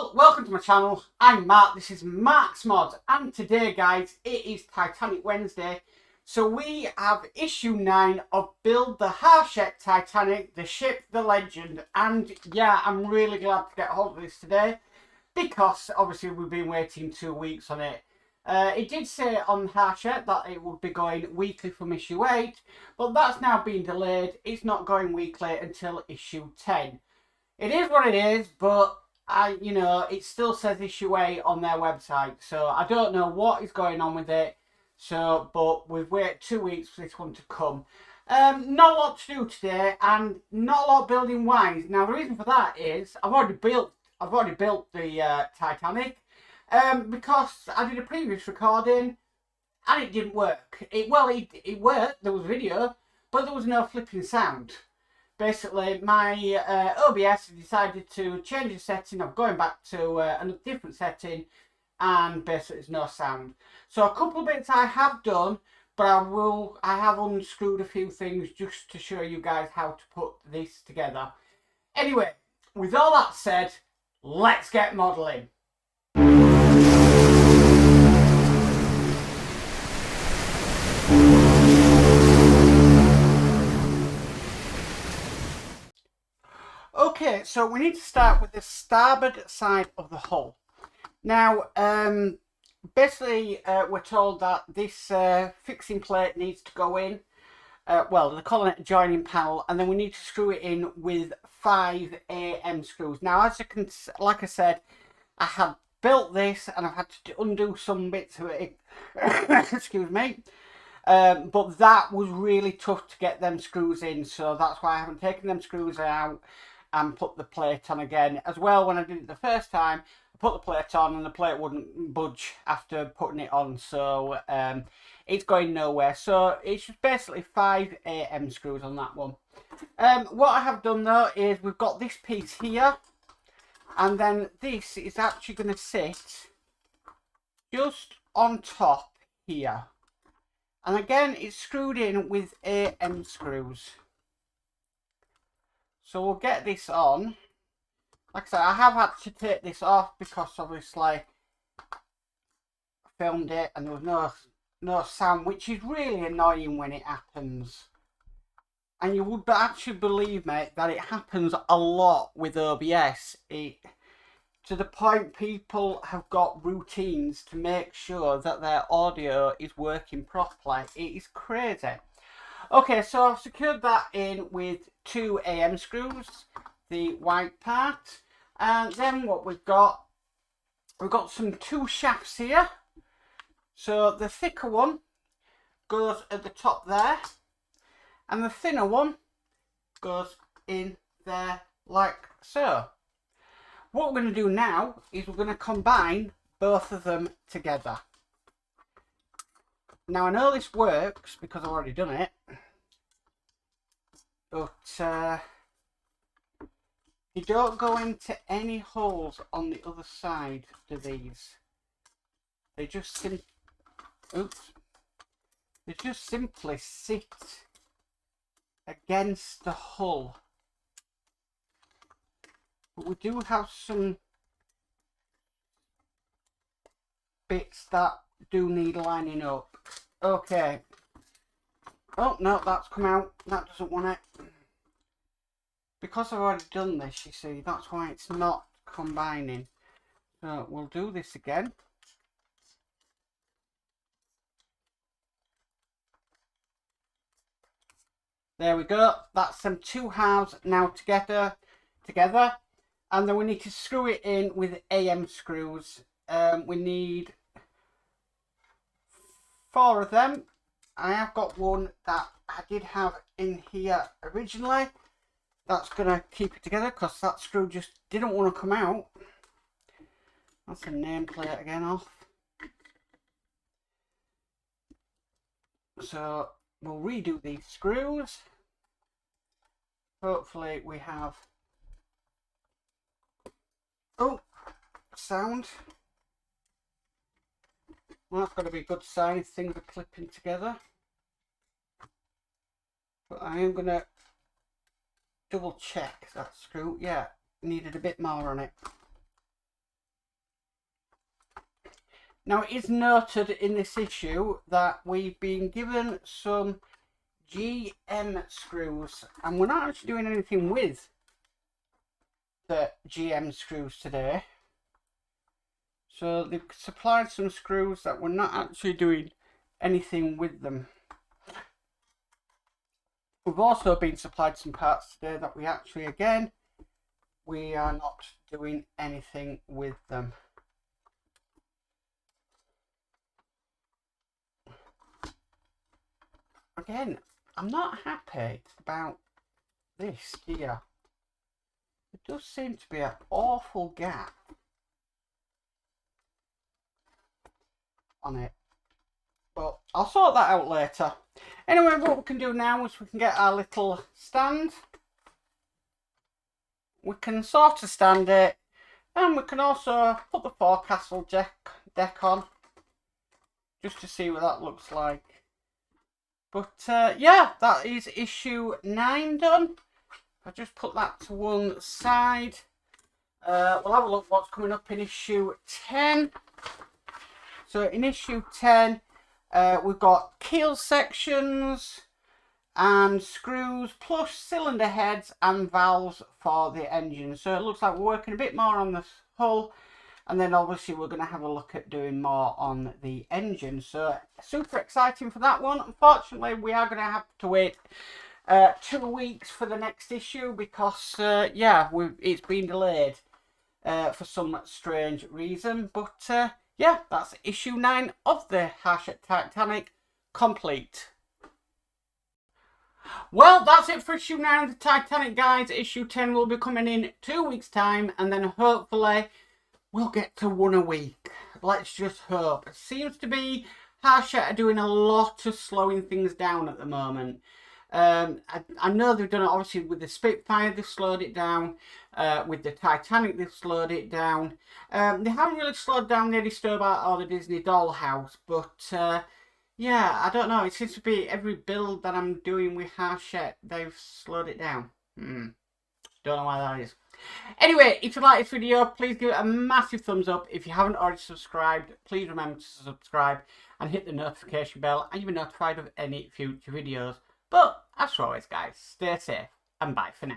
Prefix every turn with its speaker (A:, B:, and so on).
A: Well, welcome to my channel. I'm Mark, this is Mark's Modz, and today guys, it is Titanic Wednesday. So we have issue 9 of Build the Hachette Titanic, the ship, the legend. And yeah, I'm really glad to get hold of this today, because obviously we've been waiting 2 weeks on it. It did say on Hachette that it would be going weekly from issue 8, but that's now been delayed. It's not going weekly until issue 10. It is what it is, but it still says issue 8 on their website, so I don't know what is going on with it. So, but we've waited 2 weeks for this one to come. Not a lot to do today, and not a lot building wise. Now, the reason for that is I've already built the Titanic, because I did a previous recording and it didn't work. It worked. There was video, but there was no flipping sound. Basically, my OBS decided to change the setting of going back to a different setting, and basically there's no sound. So a couple of bits I have done, but I have unscrewed a few things just to show you guys how to put this together. Anyway, with all that said, let's get modelling. Okay, so we need to start with the starboard side of the hull. Now, basically, we're told that this fixing plate needs to go in. Well, they're calling it a joining panel, and then we need to screw it in with 5 AM screws. Now, as you can, like I said, I have built this, and I've had to undo some bits of it. Excuse me. But that was really tough to get them screws in, so that's why I haven't taken them screws out and put the plate on again. As well, when I did it the first time, I put the plate on and the plate wouldn't budge after putting it on, so it's going nowhere. So it's just basically 5 AM screws on that one. What I have done though is we've got this piece here, and then this is actually going to sit just on top here. And again, it's screwed in with AM screws. So we'll get this on. Like I said, I have had to take this off because obviously I filmed it and there was no sound, which is really annoying when it happens. And you would actually believe me that it happens a lot with OBS. To the point people have got routines to make sure that their audio is working properly. It is crazy. Okay, so I've secured that in with 2 AM screws, the white part, and then what we've got some 2 shafts here. So the thicker one goes at the top there, and the thinner one goes in there like so. What we're going to do now is we're going to combine both of them together. Now, I know this works because I've already done it, but you don't go into any holes on the other side to these. They just simply sit against the hull. But we do have some bits that do need lining up. Okay. Oh, no, that's come out. That doesn't want it. Because I've already done this, you see, that's why it's not combining. So we'll do this again. There we go. That's them 2 halves now together. And then we need to screw it in with AM screws. We need 4 of them. I have got one that I did have in here originally. That's going to keep it together because that screw just didn't want to come out. That's a nameplate again off. So we'll redo these screws. Hopefully we have... Oh, sound. Well, that's got to be a good sign if things are clipping together. But I am going to double check that screw. Yeah, needed a bit more on it. Now, it is noted in this issue that we've been given some GM screws, and we're not actually doing anything with the GM screws today. So they've supplied some screws that we're not actually doing anything with them. We've also been supplied some parts today that we actually, again, we are not doing anything with them. Again, I'm not happy about this here. There does seem to be an awful gap on it, but I'll sort that out later. Anyway, what we can do now is we can get our little stand. We can sort of stand it, and we can also put the forecastle deck on, just to see what that looks like. But yeah, that is issue 9 done. I'll just put that to one side. We'll have a look what's coming up in issue 10. So in issue 10, we've got keel sections and screws plus cylinder heads and valves for the engine. So it looks like we're working a bit more on the hull, and then obviously we're going to have a look at doing more on the engine. So super exciting for that one. Unfortunately, we are going to have to wait 2 weeks for the next issue because yeah, it's been delayed for some strange reason. But yeah, that's issue 9 of the Hachette Titanic complete. Well, that's it for issue 9 of the Titanic, guys. Issue 10 will be coming in 2 weeks' time, and then hopefully we'll get to 1 a week. Let's just hope. It seems to be Hachette are doing a lot of slowing things down at the moment. I know they've done it obviously with the Spitfire, they've slowed it down. With the Titanic, they've slowed it down. They haven't really slowed down the Eddie Stobart or the Disney Dollhouse, but yeah, I don't know. It seems to be every build that I'm doing with Hachette, they've slowed it down. Don't know why that is. Anyway, if you like this video, please give it a massive thumbs up. If you haven't already subscribed, please remember to subscribe and hit the notification bell, and you'll be notified of any future videos. But as always, guys, stay safe and bye for now.